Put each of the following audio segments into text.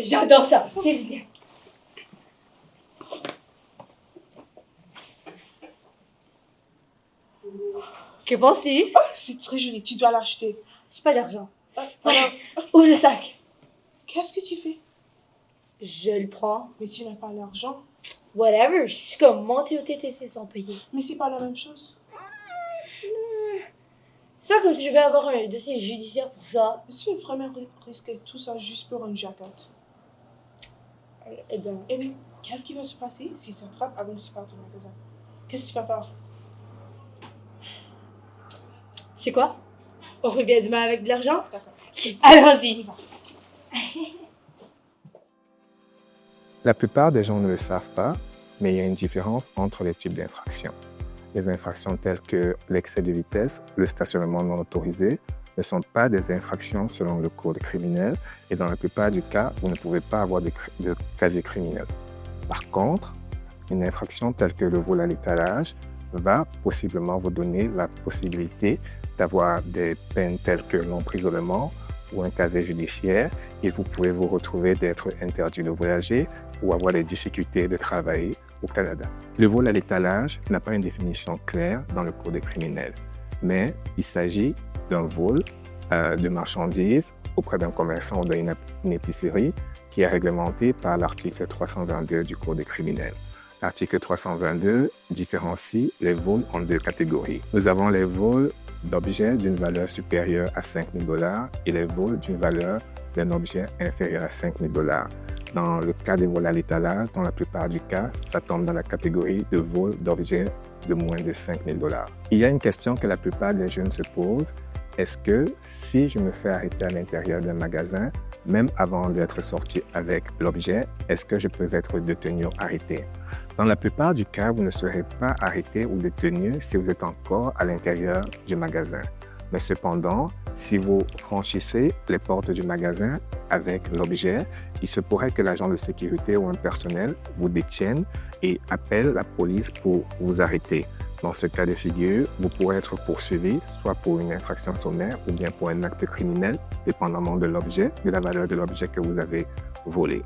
J'adore ça. Tiens. Que penses-tu? Oh, c'est très joli, tu dois l'acheter. J'ai pas d'argent. Voilà. Ouvre le sac. Qu'est-ce que tu fais? Je le prends. Mais tu n'as pas l'argent. Whatever. Je suis comme monter au TTC sans payer. Mais c'est pas la même chose. C'est pas comme si je vais avoir un dossier judiciaire pour ça. Est-ce que tu veux vraiment risquer tout ça juste pour une jaquette? Eh ben, Eh bien, qu'est-ce qui va se passer si tu attrapes avant que tu partes au magasin? Qu'est-ce que tu vas faire? c'est quoi? On revient demain avec de l'argent? D'accord. Allons-y. La plupart des gens ne le savent pas, mais il y a une différence entre les types d'infractions. Les infractions telles que l'excès de vitesse, le stationnement non autorisé, ne sont pas des infractions selon le code criminel et dans la plupart du cas, vous ne pouvez pas avoir de casier criminel. Par contre, une infraction telle que le vol à l'étalage va possiblement vous donner la possibilité d'avoir des peines telles que l'emprisonnement ou un casier judiciaire et vous pouvez vous retrouver d'être interdit de voyager ou avoir des difficultés de travailler au Canada. Le vol à l'étalage n'a pas une définition claire dans le code criminel, mais il s'agit d'un vol de marchandises auprès d'un commerçant ou d'une épicerie qui est réglementé par l'article 322 du code criminel. L'article 322 différencie les vols en deux catégories. Nous avons les vols d'objets d'une valeur supérieure à 5 000 $ et les vols d'une valeur d'un objet inférieur à 5 000 $. Dans le cas des vols à l'étalage, dans la plupart du cas, ça tombe dans la catégorie de vol d'objets de moins de 5 000 $. Il y a une question que la plupart des jeunes se posent. Est-ce que si je me fais arrêter à l'intérieur d'un magasin, même avant d'être sorti avec l'objet, est-ce que je peux être détenu ou arrêté? Dans la plupart du cas, vous ne serez pas arrêté ou détenu si vous êtes encore à l'intérieur du magasin. Mais cependant, si vous franchissez les portes du magasin avec l'objet, il se pourrait que l'agent de sécurité ou un personnel vous détienne et appelle la police pour vous arrêter. Dans ce cas de figure, vous pourrez être poursuivi, soit pour une infraction sommaire ou bien pour un acte criminel, dépendamment de l'objet, de la valeur de l'objet que vous avez volé.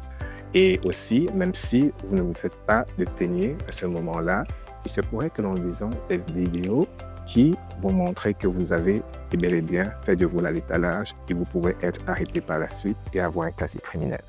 Et aussi, même si vous ne vous faites pas détenir à ce moment-là, il se pourrait que l'on vise des vidéos qui vont montrer que vous avez bel et bien fait du vol à l'étalage et vous pourrez être arrêté par la suite et avoir un casier criminel.